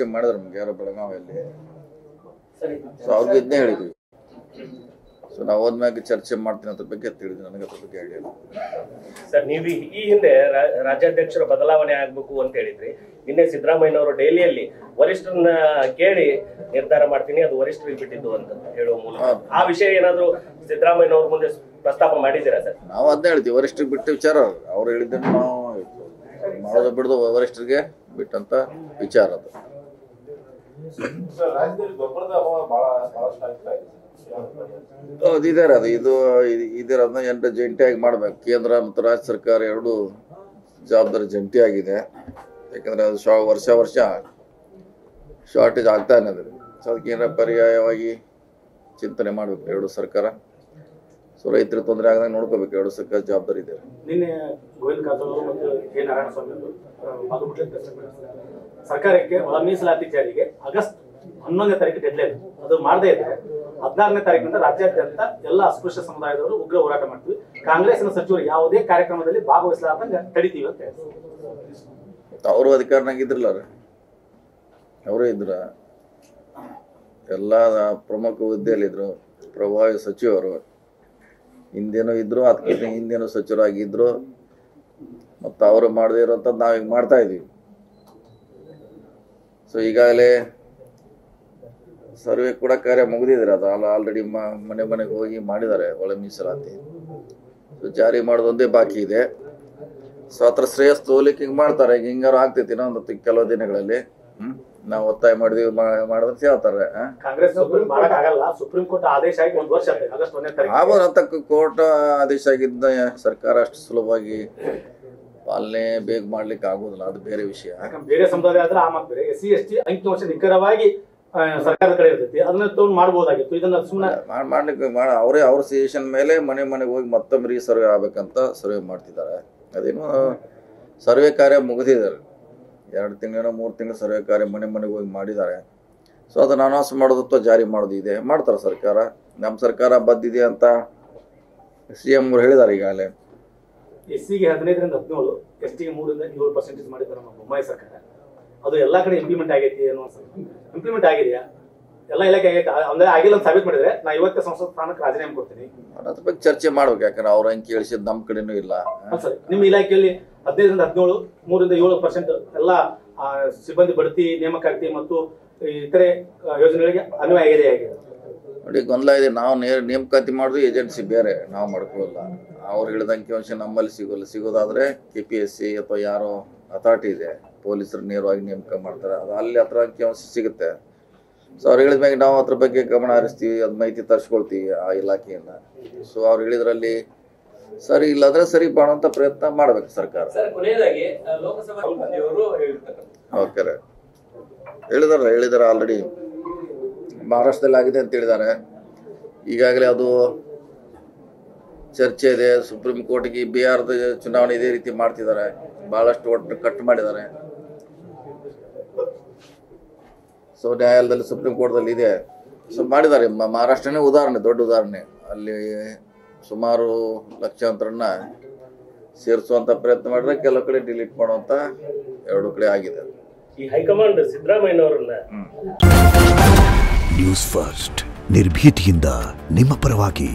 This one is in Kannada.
ಭೇಟಿ ಮಾಡಿದ್ರು ನಮ್ಗೆ ಯಾರೋ ಬೆಳಗಾವಿಯಲ್ಲಿ. ಸೊ ಅವ್ರಿಗೆ ಇದನ್ನೇ ಹೇಳಿದ್ವಿ. ಸೊ ನಾವು ಹೋದ್ಮ್ಯಾಗ ಚರ್ಚೆ ಮಾಡ್ತೀನಿ ಅದ್ರ ಬಗ್ಗೆ ತಿಳಿದ್ವಿ. ನನಗೆ ಅದ್ರ ಬಗ್ಗೆ ಐಡಿಯಾ ಇಲ್ಲ ಸರ್. ನೀವು ಈ ಹಿಂದೆ ರಾಜ್ಯಾಧ್ಯಕ್ಷರ ಬದಲಾವಣೆ ಆಗ್ಬೇಕು ಅಂತ ಹೇಳಿದ್ರಿ. ನಿನ್ನೆ ಸಿದ್ದರಾಮಯ್ಯನವರು ಡೈಲಿಯಲ್ಲಿ ವರಿಷ್ಠರನ್ನ ಕೇಳಿ ನಿರ್ಧಾರ ಮಾಡ್ತೀನಿ, ಅದು ವರಿಷ್ಠರಿಗೆ ಬಿಟ್ಟಿದ್ದು ಅಂತ ಹೇಳುವ ಮೂಲಕ ಆ ವಿಷಯ ಏನಾದ್ರು ಸಿದ್ದರಾಮಯ್ಯನವ್ರ ಮುಂದೆ ಪ್ರಸ್ತಾಪ ಮಾಡಿದ್ದೀರಾ ಸರ್? ನಾವು ಅದನ್ನೇ ಹೇಳ್ತೀವಿ, ವರಿಷ್ಠರಿಗೆ ಬಿಟ್ಟ ವಿಚಾರ ಅವ್ರು ಹೇಳಿದ್ದನ್ನು ನಾವು ಮಾಡೋದು ಬಿಡೋದು ವರಿಷ್ಠರಿಗೆ ಬಿಟ್ಟಂತ ವಿಚಾರ ಅದು. ಇದಾರೆ ಅದು ಇದನ್ನ ಎಂಟು ಜಂಟಿಯಾಗಿ ಮಾಡ್ಬೇಕು. ಕೇಂದ್ರ ಮತ್ತು ರಾಜ್ಯ ಸರ್ಕಾರ ಎರಡು ಜವಾಬ್ದಾರಿ ಜಂಟಿಯಾಗಿದೆ. ಯಾಕಂದ್ರೆ ಅದು ವರ್ಷ ಶಾರ್ಟೇಜ್ ಆಗ್ತಾ ಇದೆ. ಸೊ ಅದಕ್ಕೆ ಪರ್ಯಾಯವಾಗಿ ಚಿಂತನೆ ಮಾಡ್ಬೇಕು ಎರಡು ಸರ್ಕಾರ. ಸೊ ರೈತರಿಗೆ ತೊಂದರೆ ಆಗದಂಗೆ ನೋಡ್ಕೋಬೇಕು. ಎರಡು ಸರ್ಕಾರ ಜವಾಬ್ದಾರಿ ಇದೆ. ನಿನ್ನೆ ಗೋವಿಂದ ಕಾರಜೋಳ ಮತ್ತು ಕೆ ನಾರಾಯಣಸ್ವಾಮಿ ಸರ್ಕಾರಕ್ಕೆ ಒಳ ಮೀಸಲಾತಿ ಜಾರಿಗೆ ಆಗಸ್ಟ್ 11ನೇ ತಾರೀಕು ಡೆಡ್ಲೈನ್, ಅದು ಮಾಡದೇ ಇದ್ರೆ 16ನೇ ತಾರೀಕಿನಿಂದ ರಾಜ್ಯಾದ್ಯಂತ ಎಲ್ಲ ಅಸ್ಪೃಶ್ಯ ಸಮುದಾಯದವರು ಉಗ್ರ ಹೋರಾಟ ಮಾಡ್ತೀವಿ, ಕಾಂಗ್ರೆಸ್ನ ಸಚಿವರು ಯಾವುದೇ ಕಾರ್ಯಕ್ರಮದಲ್ಲಿ ಭಾಗವಹಿಸಲಾರ್ದಂಗೆ ತಡಿತೀವಿ ಅಂತ ಹೇಳಿ. ಅವರು ಅಧಿಕಾರನಾಗಿದ್ರಲ್ಲ, ಅವರೇ ಇದ್ರ, ಎಲ್ಲ ಪ್ರಮುಖ ಹುದ್ದೆಯಲ್ಲಿದ್ರು, ಪ್ರಭಾವಿ ಸಚಿವರು ಹಿಂದೇನೂ ಇದ್ರು, ಅದಕ್ಕಿಂತ ಹಿಂದೇನೂ ಸಚಿವರಾಗಿದ್ರು. ಮತ್ತು ಅವರು ಮಾಡದೇ ಇರೋಂಥದ್ದು ನಾವೀಗ ಮಾಡ್ತಾ ಇದ್ದೀವಿ. ಸೊ ಈಗಾಗಲೇ ಸರ್ವೆ ಕೂಡ ಕಾರ್ಯ ಮುಗಿದಿದ್ದಾರೆ. ಅದು ಆಲ್ರೆಡಿ ಮನೆಗೆ ಹೋಗಿ ಮಾಡಿದ್ದಾರೆ ಒಳ ಮೀಸಲಾತಿ. ಸೊ ಜಾರಿ ಮಾಡೋದೊಂದೇ ಬಾಕಿ ಇದೆ. ಸೊ ಹತ್ರ ಶ್ರೇಯಸ್ ತೋಲಿಕ್ಕೆ ಹಿಂಗೆ ಮಾಡ್ತಾರೆ. ಈಗ ಹಿಂಗಾರು ಆಗ್ತೈತಿ ಇನ್ನೊಂದು ಕೆಲವು ದಿನಗಳಲ್ಲಿ. ನಾವು ಒತ್ತಾಯ ಮಾಡಿದ್ವಿ ಮಾಡಿದ್ರೆ ಹೇಳ್ತಾರೆ. ಕಾಂಗ್ರೆಸ್ ಸುಪ್ರೀಂ ಕೋರ್ಟ್ ಆದೇಶ ಆಗಿ 1 ವರ್ಷ ಆಗಸ್ಟ್ 1ನೇ ತಾರೀಕು ಆಗೋದಂತ ಕೋರ್ಟ್ ಆದೇಶ ಆಗಿದ್ದ ಸರ್ಕಾರ ಅಷ್ಟು ಸುಲಭವಾಗಿ ಪಾಲನೆ ಬೇಗ ಮಾಡ್ಲಿಕ್ಕೆ ಆಗೋದಿಲ್ಲ. ಅದು ಬೇರೆ ವಿಷಯ. ಬೇರೆ ಸಮುದಾಯ ಆದ್ರೆ ಆ ಮಾತು ಬೇರೆ. SC ST ಅಂಕಿಅಂಶ ನಿಖರವಾಗಿ ಸರ್ಕಾರದ ಕಡೆ ಇರ್ತೈತಿ, ಅದನ್ನ ತಗೊಂಡು ಮಾಡಬಹುದಾಗಿತ್ತು. ಇದನ್ನ ಸುಮ್ಮನೆ ಮಾಡ್ಲಿಕ್ಕೆ ಅವ್ರ ಸಜೆಷನ್ ಮೇಲೆ ಮನೆಗೆ ಹೋಗಿ ಮತ್ತೊಮ್ಮೆ ರೀಸರ್ವೆ ಆಗ್ಬೇಕಂತ ಸರ್ವೆ ಮಾಡ್ತಿದ್ದಾರೆ. ಅದೇನು ಸರ್ವೆ ಕಾರ್ಯ ಮುಗಿದಿದ್ದಾರೆ. 2 ತಿಂಗಳು 3 ತಿಂಗಳು ಸರ್ವೆ ಕಾರ್ಯ ಮನೆಗೆ ಹೋಗಿ ಮಾಡಿದ್ದಾರೆ. ಸೊ ಅದನ್ನು ಅನೌನ್ಸ್ ಮಾಡೋದು ಅಥವಾ ಜಾರಿ ಮಾಡೋದು ಇದೆ ಮಾಡ್ತಾರೆ ಸರ್ಕಾರ. ನಮ್ಮ ಸರ್ಕಾರ ಬದ್ದಿದೆ ಅಂತ CM ಅವರು ಹೇಳಿದ್ದಾರೆ ಈಗಾಗಲೇ. SCಗೆ 15ರಿಂದ 17, STಗೆ 3ರಿಂದ 7% ಮಾಡಿದ್ದಾರೆ ನಮ್ಮ ಬೊಮ್ಮಾಯಿ ಸರ್ಕಾರ. ಅದು ಎಲ್ಲಾ ಕಡೆ ಇಂಪ್ಲಿಮೆಂಟ್ ಆಗೈತಿ ಅನ್ನೋ ಇಂಪ್ಲಿಮೆಂಟ್ ಆಗಿದೆಯಾ? ಎಲ್ಲ ಇಲಾಖೆ ಆಗೈತೆ ಅಂದ್ರೆ ಆಗಿಲ್ಲ ಅಂತ ಸಾಬೀತು ಮಾಡಿದ್ರೆ ನಾ ಇವತ್ತೇ ಸಂಸತ್ ಸ್ಥಾನಕ್ಕೆ ರಾಜೀನಾಮೆ ಕೊಡ್ತೀನಿ. ಅದ್ರ ಬಗ್ಗೆ ಚರ್ಚೆ ಮಾಡ್ಬೇಕು. ಯಾಕಂದ್ರೆ ಅವ್ರ ಅಂಕಿ ಹೇಳಿಸಿದ್ ನಮ್ಮ ಕಡೆನೂ ಇಲ್ಲ. ಸರ್, ನಿಮ್ಮ ಇಲಾಖೆಯಲ್ಲಿ 15ರಿಂದ 17, 3ರಿಂದ 7% ಎಲ್ಲ ಸಿಬ್ಬಂದಿ ಬಡ್ತಿ, ನೇಮಕಾತಿ ಮತ್ತು ಇತರೆ ಯೋಜನೆಗಳಿಗೆ ಅನ್ವಯ ಆಗಿದೆ. ನೋಡಿ, ಗೊಂದಲ ಇದೆ. ನಾವು ನೇಮಕಾತಿ ಮಾಡೋದು ಏಜೆನ್ಸಿ ಬೇರೆ, ನಾವು ಮಾಡ್ಕೊಳ್ಳಲ್ಲ. ಅವ್ರು ಹೇಳಿದ ಅಂಕಿಅಂಶ ನಮ್ಮಲ್ಲಿ ಸಿಗೋದಾದ್ರೆ KPSC ಅಥವಾ ಯಾರೋ ಅಥಾರಿಟಿ ಇದೆ, ಪೊಲೀಸರು ನೇರವಾಗಿ ನೇಮಕ ಮಾಡ್ತಾರೆ. ಅದು ಅಲ್ಲಿ ಹತ್ರ ಅಂಕಿಅಂಶ ಸಿಗುತ್ತೆ. ಸೊ ಅವ್ರು ಹೇಳಿದ್ಮ್ಯಾಗ ನಾವು ಅದ್ರ ಬಗ್ಗೆ ಗಮನ ಹರಿಸ್ತೀವಿ, ಅದು ಮಾಹಿತಿ ತರಿಸ್ಕೊಳ್ತೀವಿ ಆ ಇಲಾಖೆಯಿಂದ. ಸೊ ಅವ್ರು ಹೇಳಿದ್ರಲ್ಲಿ ಸರಿ ಇಲ್ಲಾಂದ್ರೆ ಸರಿ ಮಾಡುವಂತ ಪ್ರಯತ್ನ ಮಾಡ್ಬೇಕು ಸರ್ಕಾರ. ಓಕೆ, ಹೇಳಿದಾರೆ ಆಲ್ರೆಡಿ ಮಹಾರಾಷ್ಟ್ರದಲ್ಲಿ ಆಗಿದೆ ಅಂತ ಹೇಳಿದ್ದಾರೆ. ಈಗಾಗಲೇ ಅದು ಚರ್ಚೆ ಇದೆ. ಸುಪ್ರೀಂ ಕೋರ್ಟ್ಗೆ ಬಿಹಾರದ ಚುನಾವಣೆ ಇದೇ ರೀತಿ ಮಾಡ್ತಿದ್ದಾರೆ. ಬಹಳಷ್ಟು ಒಟ್ಟು ಕಟ್ ಮಾಡಿದ್ದಾರೆ. ಸೊ ನ್ಯಾಯಾಲಯದಲ್ಲಿ ಸುಪ್ರೀಂ ಕೋರ್ಟ್ದಲ್ಲಿ ಇದೆ. ಸೊ ಮಾಡಿದ್ದಾರೆ. ಮಹಾರಾಷ್ಟ್ರನೇ ಉದಾಹರಣೆ, ದೊಡ್ಡ ಉದಾಹರಣೆ. ಅಲ್ಲಿ ಸುಮಾರು ಲಕ್ಷಾಂತರನ್ನ ಸೇರಿಸುವಂತ ಪ್ರಯತ್ನ ಮಾಡಿದ್ರೆ ಕೆಲವು ಕಡೆ ಡಿಲೀಟ್ ಮಾಡುವಂತ 2 ಕಡೆ ಆಗಿದೆ. ಈ ಹೈಕಮಾಂಡ್ ಸಿದ್ದರಾಮಯ್ಯನವರನ್ನ ನ್ಯೂಸ್ ಫಸ್ಟ್ ನಿರ್ಭೀತಿಯಿಂದ ನಿಮ್ಮ ಪರವಾಗಿ.